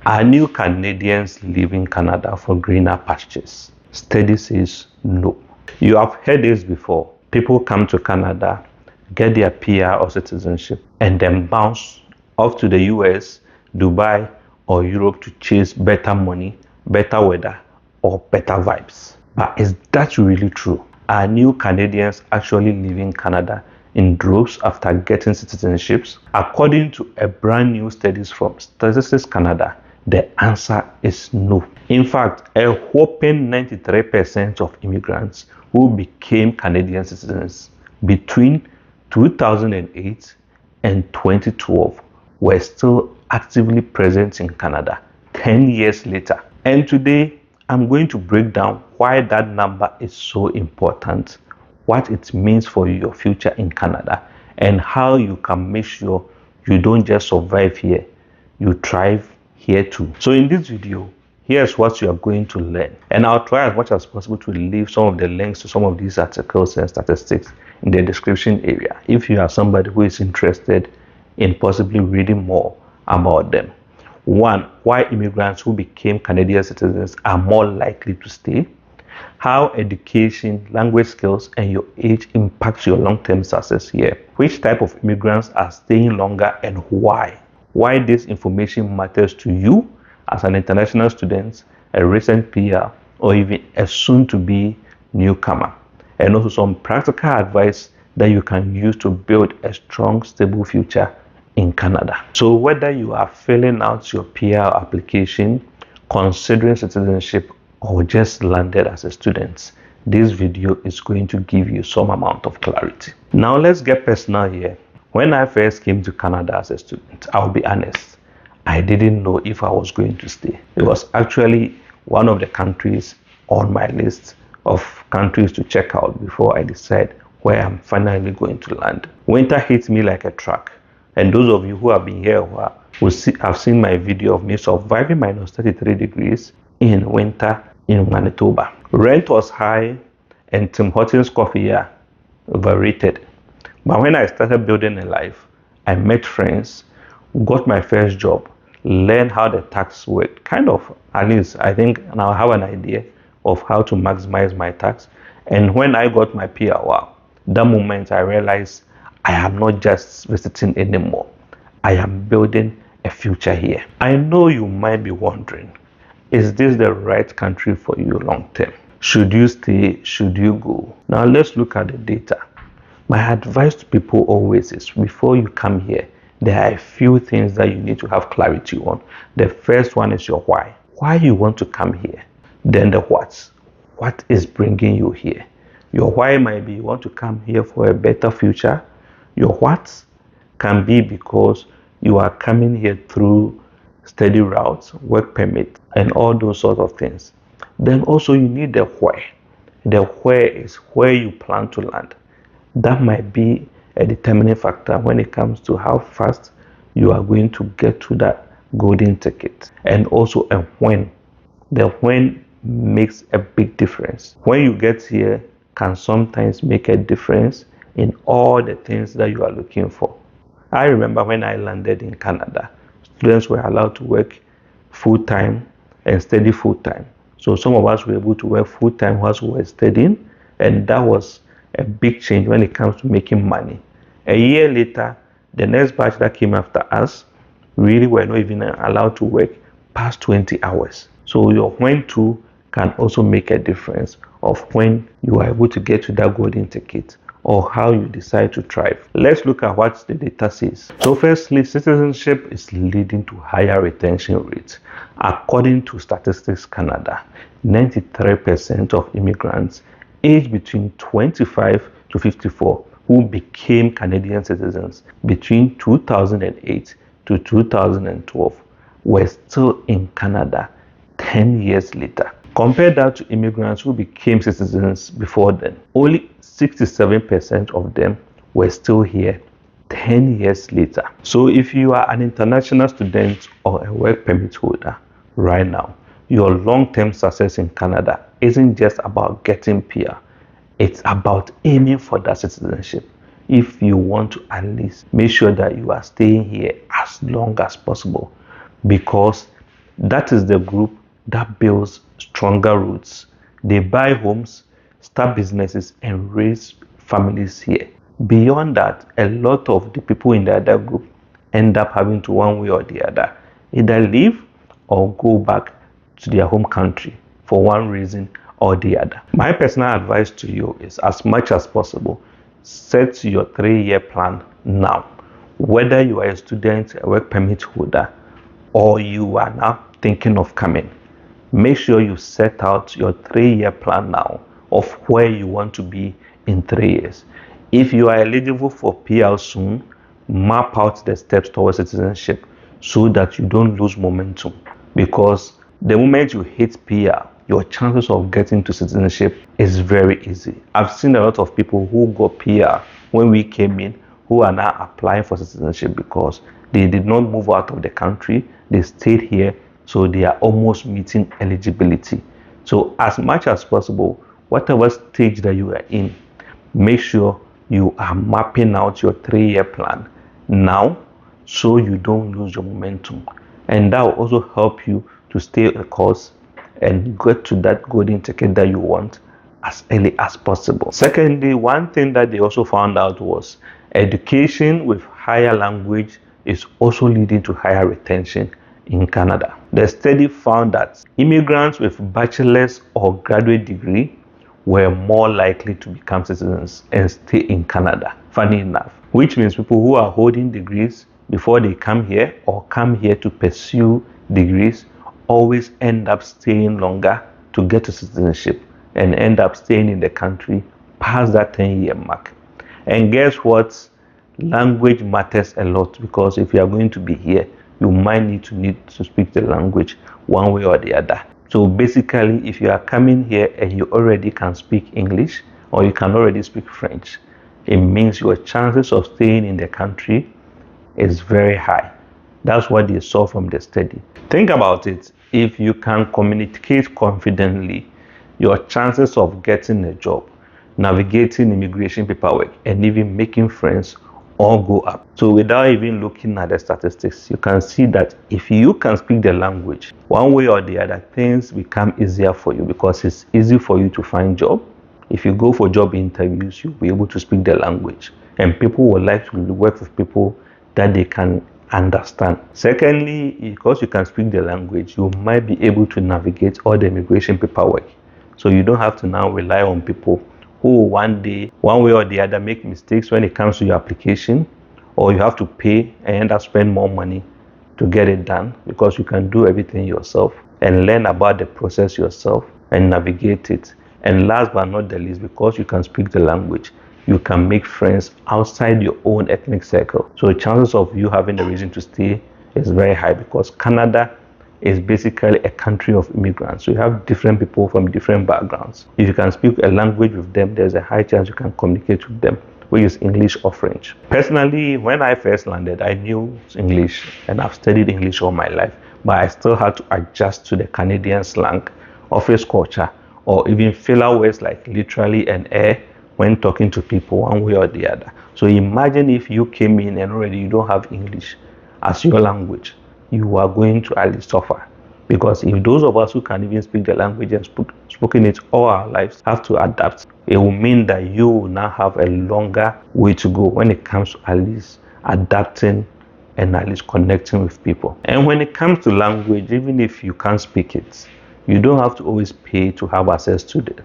Are new Canadians leaving Canada for greener pastures? Study says no. You have heard this before. People come to Canada, get their PR or citizenship, and then bounce off to the US, Dubai, or Europe to chase better money, better weather, or better vibes. But is that really true? Are new Canadians actually leaving Canada in droves after getting citizenships? According to a brand new studies from Statistics Canada, the answer is no. In fact, a whopping 93% of immigrants who became Canadian citizens between 2008 and 2012 were still actively present in Canada 10 years later. And today, I'm going to break down why that number is so important, what it means for your future in Canada, and how you can make sure you don't just survive here, you thrive here too. So in this video, here's what you are going to learn. And I'll try as much as possible to leave some of the links to some of these articles and statistics in the description area if you are somebody who is interested in possibly reading more about them. 1. Why immigrants who became Canadian citizens are more likely to stay. How education, language skills, and your age impact your long-term success here. Which type of immigrants are staying longer and why. Why this information matters to you as an international student, a recent PR, or even a soon-to-be newcomer. And also some practical advice that you can use to build a strong, stable future in Canada. So whether you are filling out your PR application, considering citizenship, or just landed as a student, this video is going to give you some amount of clarity. Now let's get personal here. When I first came to Canada as a student, I'll be honest, I didn't know if I was going to stay. It was actually one of the countries on my list of countries to check out before I decide where I'm finally going to land. Winter hit me like a truck. And those of you who have been here a while will have seen my video of me surviving minus 33 degrees in winter in Manitoba. Rent was high and Tim Hortons coffee here overrated. But when I started building a life, I met friends, got my first job, learned how the tax worked. Kind of, at least I think now I have an idea of how to maximize my tax. And when I got my PR, wow, that moment I realized I am not just visiting anymore. I am building a future here. I know you might be wondering, is this the right country for you long term? Should you stay? Should you go? Now let's look at the data. My advice to people always is before you come here, there are a few things that you need to have clarity on. The first one is your why. Why you want to come here. Then the what. What is bringing you here? Your why might be you want to come here for a better future. Your what can be because you are coming here through study routes, work permit, and all those sorts of things. Then also you need the where. The where is where you plan to land. That might be a determining factor when it comes to how fast you are going to get to that golden ticket. And also a when. The when makes a big difference. When you get here can sometimes make a difference in all the things that you are looking for. I remember when I landed in Canada, students were allowed to work full-time and study full-time. So some of us were able to work full-time whilst we were studying, and that was a big change when it comes to making money. A year later, the next batch that came after us really were not even allowed to work past 20 hours. So your when to can also make a difference of when you are able to get to that golden ticket or how you decide to thrive. Let's look at what the data says. So firstly, citizenship is leading to higher retention rates. According to Statistics Canada, 93% of immigrants aged between 25 to 54 who became Canadian citizens between 2008 to 2012 were still in Canada 10 years later. Compare that to immigrants who became citizens before then. Only 67% of them were still here 10 years later. So if you are an international student or a work permit holder right now, your long-term success in Canada isn't just about getting PR. It's about aiming for that citizenship. If you want to at least make sure that you are staying here as long as possible, because That is the group that builds stronger roots. They buy homes, start businesses, and raise families here. Beyond that, a lot of the people in the other group end up having to, one way or the other, either leave or go back to their home country for one reason or the other. My personal advice to you is, as much as possible, set your 3-year plan now. Whether you are a student, a work permit holder, or you are now thinking of coming, make sure you set out your 3-year plan now of where you want to be in 3 years. If you are eligible for PR soon, map out the steps towards citizenship so that you don't lose momentum. Because the moment you hit PR, your chances of getting to citizenship is very easy. I've seen a lot of people who got PR when we came in who are now applying for citizenship because they did not move out of the country, they stayed here, so they are almost meeting eligibility. So as much as possible, whatever stage that you are in, make sure you are mapping out your 3-year plan now so you don't lose your momentum. And that will also help you to stay the course and get to that golden ticket that you want as early as possible. Secondly, one thing that they also found out was education with higher language is also leading to higher retention in Canada. The study found that immigrants with bachelor's or graduate degree were more likely to become citizens and stay in Canada, funny enough, which means people who are holding degrees before they come here or come here to pursue degrees always end up staying longer to get to citizenship and end up staying in the country past that 10-year mark. And guess what? Language matters a lot, because if you are going to be here, you might need to speak the language one way or the other. So basically, if you are coming here and you already can speak English or you can already speak French, it means your chances of staying in the country is very high. That's what they saw from the study. Think about it. If you can communicate confidently, your chances of getting a job, navigating immigration paperwork, and even making friends all go up. So without even looking at the statistics, you can see that if you can speak the language, one way or the other, things become easier for you, because it's easy for you to find job. If you go for job interviews, you'll be able to speak the language, and people will like to work with people that they can understand. Secondly, because you can speak the language, you might be able to navigate all the immigration paperwork. So you don't have to now rely on people who one day, one way or the other, make mistakes when it comes to your application, or you have to pay and end up spending more money to get it done, because you can do everything yourself and learn about the process yourself and navigate it. And last but not the least, because you can speak the language, you can make friends outside your own ethnic circle. So the chances of you having a reason to stay is very high, because Canada is basically a country of immigrants. So you have different people from different backgrounds. If you can speak a language with them, there's a high chance you can communicate with them, which is English or French. Personally, when I first landed, I knew English and I've studied English all my life, but I still had to adjust to the Canadian slang, office culture, or even filler words like literally and when talking to people one way or the other. So imagine if you came in and already you don't have English as your language, you are going to at least suffer. Because if those of us who can even speak the language and spoken it all our lives have to adapt, it will mean that you will now have a longer way to go when it comes to at least adapting and at least connecting with people. And when it comes to language, even if you can't speak it, you don't have to always pay to have access to it.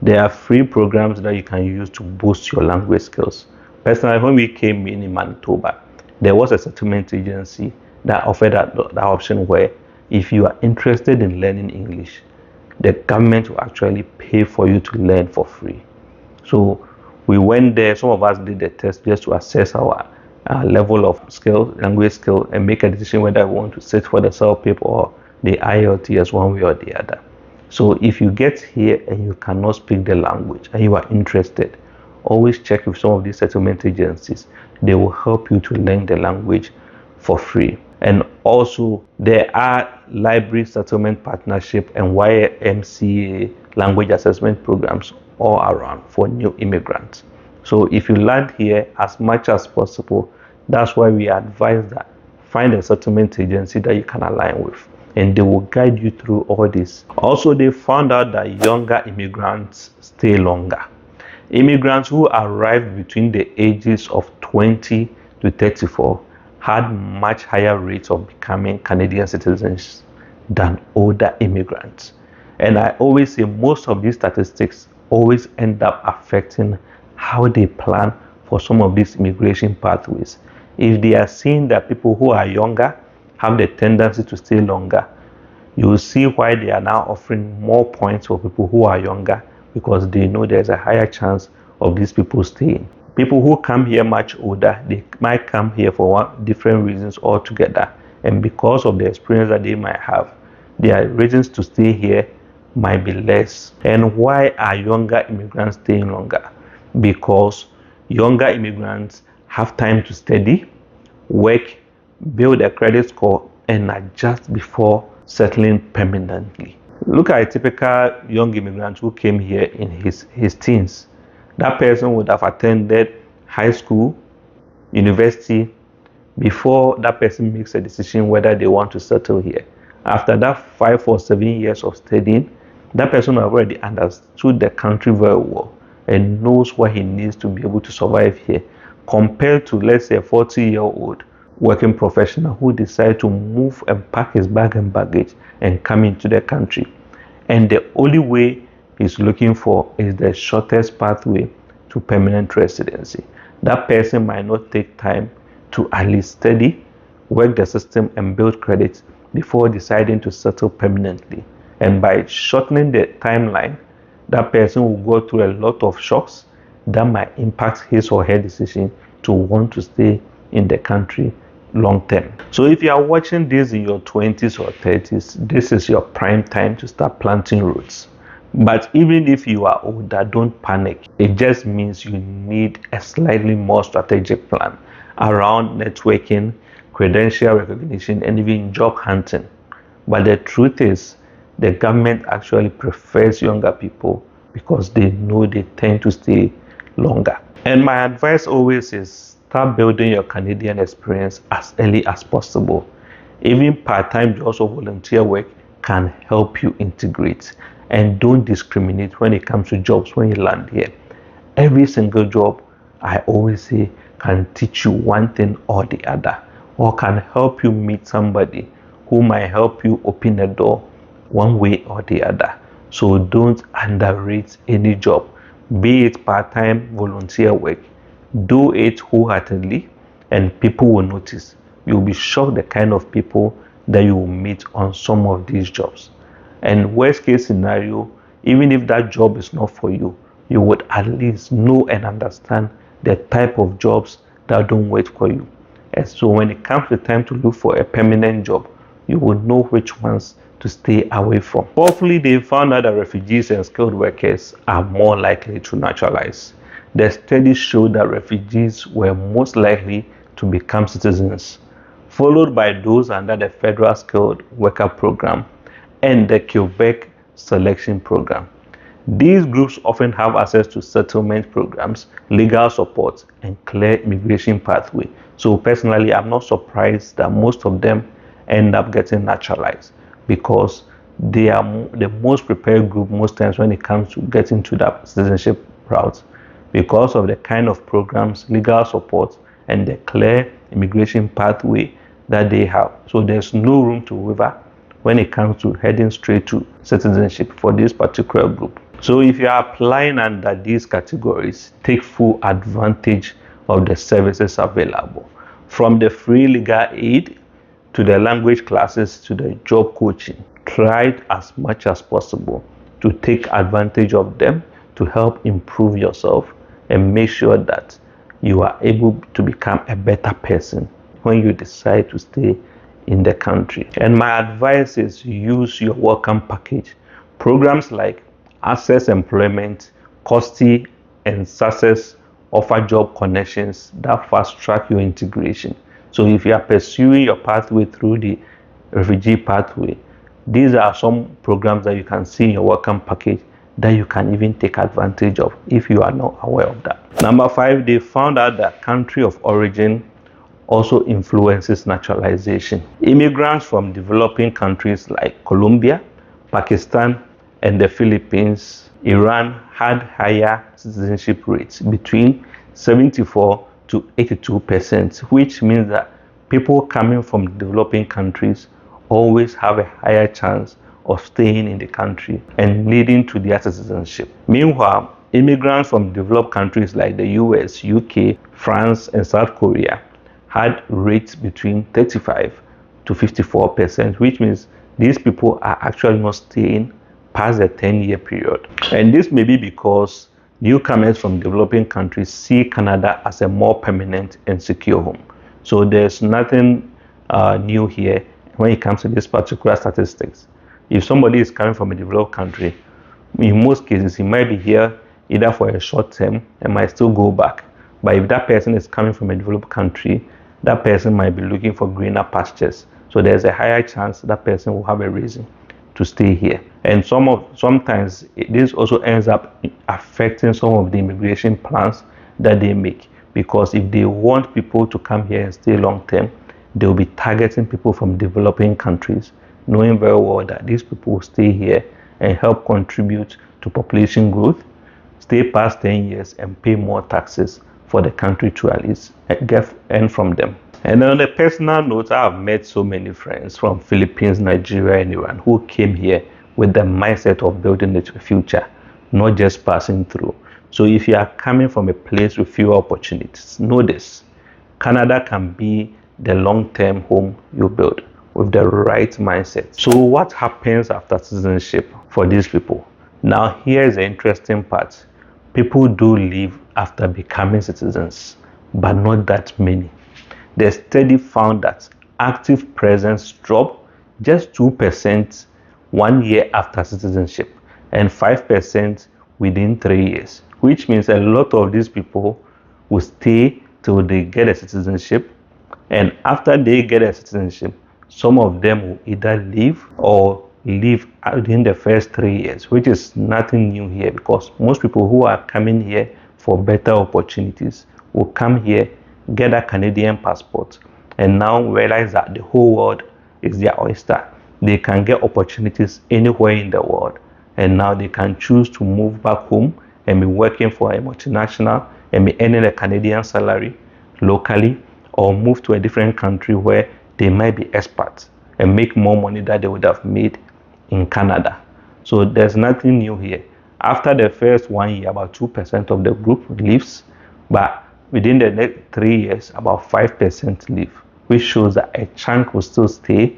There are free programs that you can use to boost your language skills. Personally, when we came in Manitoba, there was a settlement agency that offered that option where if you are interested in learning English, the government will actually pay for you to learn for free. So we went there, some of us did the test just to assess our level of skill, language skill, and make a decision whether we want to sit for the self paper or the IELTS one way or the other. So if you get here and you cannot speak the language and you are interested, always check with some of these settlement agencies. They will help you to learn the language for free. And also there are library settlement partnership and YMCA language assessment programs all around for new immigrants. So if you land here, as much as possible, that's why we advise that find a settlement agency that you can align with. and they will guide you through all this. Also, they found out that younger immigrants stay longer. Immigrants who arrived between the ages of 20 to 34 had much higher rates of becoming Canadian citizens than older immigrants. And I always say most of these statistics always end up affecting how they plan for some of these immigration pathways. If they are seeing that people who are younger have the tendency to stay longer, you will see why they are now offering more points for people who are younger, because they know there's a higher chance of these people staying. People who come here much older, they might come here for different reasons altogether, and because of the experience that they might have, their reasons to stay here might be less. And why are younger immigrants staying longer? Because younger immigrants have time to study, work, build a credit score, and adjust before settling permanently. Look at a typical young immigrant who came here in his teens. That person would have attended high school, university, before that person makes a decision whether they want to settle here. After that 5 or 7 years of studying, that person already understood the country very well and knows what he needs to be able to survive here, compared to, let's say, a 40-year-old working professional who decided to move and pack his bag and baggage and come into the country. And the only way he's looking for is the shortest pathway to permanent residency. That person might not take time to at least study, work the system, and build credit before deciding to settle permanently. And by shortening the timeline, that person will go through a lot of shocks that might impact his or her decision to want to stay in the country long term. So if you are watching this in your 20s or 30s, this is your prime time to start planting roots. But even if you are older, don't panic. It just means you need a slightly more strategic plan around networking, credential recognition, and even job hunting. But the truth is, the government actually prefers younger people because they know they tend to stay longer. And my advice always is start building your Canadian experience as early as possible. Even part-time jobs or volunteer work can help you integrate. And don't discriminate when it comes to jobs when you land here. Every single job, I always say, can teach you one thing or the other, or can help you meet somebody who might help you open a door one way or the other. So don't underrate any job, be it part-time volunteer work. Do it wholeheartedly and people will notice. You'll be shocked the kind of people that you will meet on some of these jobs. And worst case scenario, even if that job is not for you, you would at least know and understand the type of jobs that don't wait for you. And so when it comes to time to look for a permanent job, you will know which ones to stay away from. Hopefully, they found out that refugees and skilled workers are more likely to naturalize. The studies show that refugees were most likely to become citizens, followed by those under the Federal Skilled Worker Program and the Quebec Selection Program. These groups often have access to settlement programs, legal support, and clear immigration pathway. So personally, I'm not surprised that most of them end up getting naturalized because they are the most prepared group most times when it comes to getting to that citizenship route because of the kind of programs, legal support, and the clear immigration pathway that they have. So there's no room to waver when it comes to heading straight to citizenship for this particular group. So if you are applying under these categories, take full advantage of the services available. From the free legal aid to the language classes to the job coaching, try as much as possible to take advantage of them to help improve yourself and make sure that you are able to become a better person when you decide to stay in the country. And my advice is use your welcome package. Programs like Access Employment, Costi, and Success offer job connections that fast track your integration. So if you are pursuing your pathway through the refugee pathway, these are some programs that you can see in your welcome package that you can even take advantage of if you are not aware of that. Number 5, they found out that country of origin also influences naturalization. Immigrants from developing countries like Colombia, Pakistan, and the Philippines, Iran had higher citizenship rates between 74 to 82%, which means that people coming from developing countries always have a higher chance of staying in the country and leading to their citizenship. Meanwhile, immigrants from developed countries like the US, UK, France, and South Korea had rates between 35 to 54%, which means these people are actually not staying past the 10-year period. And this may be because newcomers from developing countries see Canada as a more permanent and secure home. So there's nothing new here when it comes to this particular statistics. If somebody is coming from a developed country, in most cases, he might be here either for a short term and might still go back. But if that person is coming from a developed country, that person might be looking for greener pastures. So there's a higher chance that person will have a reason to stay here. And sometimes this also ends up affecting some of the immigration plans that they make, because if they want people to come here and stay long term, they'll be targeting people from developing countries, knowing very well that these people will stay here and help contribute to population growth, stay past 10 years, and pay more taxes for the country to at least earn from them. And on a personal note, I have met so many friends from Philippines, Nigeria, and Iran who came here with the mindset of building a future, not just passing through. So if you are coming from a place with fewer opportunities, know this: Canada can be the long-term home you build with the right mindset. So what happens after citizenship for these people? Now, here's the interesting part. People do leave after becoming citizens, but not that many. The study found that active presence dropped just 2% 1 year after citizenship and 5% within 3 years, which means a lot of these people will stay till they get a citizenship. And after they get a citizenship, some of them will either leave or leave within the first 3 years, which is nothing new here, because most people who are coming here for better opportunities will come here, get a Canadian passport, and now realize that the whole world is their oyster. They can get opportunities anywhere in the world, and now they can choose to move back home and be working for a multinational and be earning a Canadian salary locally, or move to a different country where they might be experts and make more money than they would have made in Canada. So there's nothing new here. After the first 1 year, about 2% of the group leaves, but within the next 3 years, about 5% leave, which shows that a chunk will still stay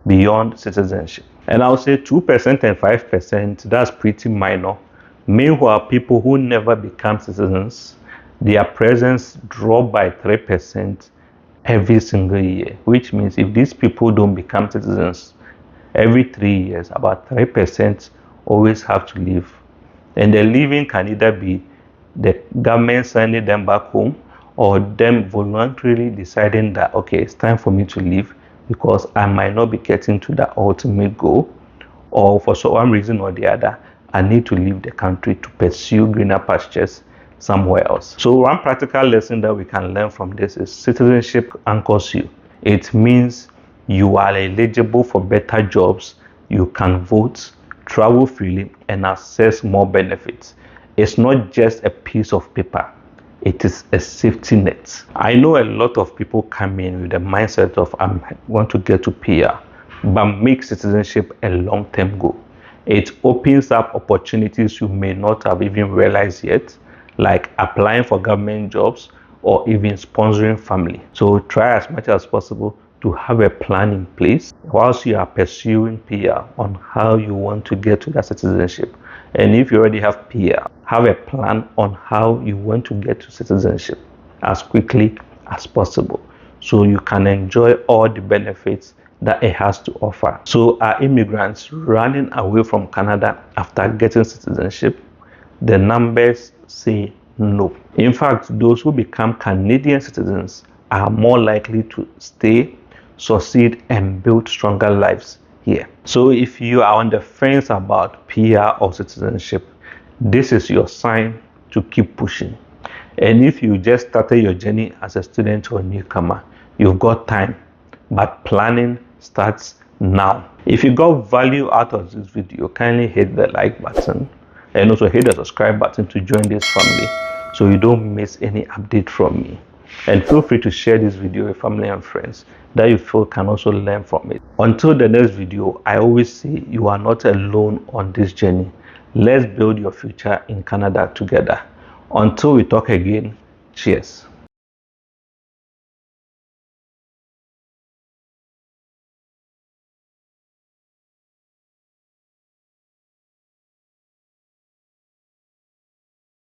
beyond citizenship. And I'll say 2% and 5%, that's pretty minor. Meanwhile, people who never become citizens, their presence dropped by 3% every single year, which means if these people don't become citizens, every 3 years, about 3% always have to leave. And the leaving can either be the government sending them back home, or them voluntarily deciding that, okay, it's time for me to leave because I might not be getting to the ultimate goal, or for some reason or the other, I need to leave the country to pursue greener pastures somewhere else. So one practical lesson that we can learn from this is citizenship anchors you. It means you are eligible for better jobs, you can vote, travel freely, and access more benefits. It's not just a piece of paper, it is a safety net. I know a lot of people come in with the mindset of I want to get to PR, but make citizenship a long-term goal. It opens up opportunities you may not have even realized yet, like applying for government jobs or even sponsoring family. So try as much as possible to have a plan in place whilst you are pursuing PR on how you want to get to that citizenship. And if you already have PR, have a plan on how you want to get to citizenship as quickly as possible so you can enjoy all the benefits that it has to offer. So are immigrants running away from Canada after getting citizenship? The numbers say no. In fact, those who become Canadian citizens are more likely to stay, succeed, and build stronger lives here. So if you are on the fence about PR or citizenship, this is your sign to keep pushing. And if you just started your journey as a student or newcomer, You've got time, but planning starts now. If you got value out of this video, kindly hit the like button and also hit the subscribe button to join this family so you don't miss any update from me. And feel free to share this video with family and friends that you feel can also learn from it. Until the next video, I always say you are not alone on this journey. Let's build your future in Canada together. Until we talk again, cheers.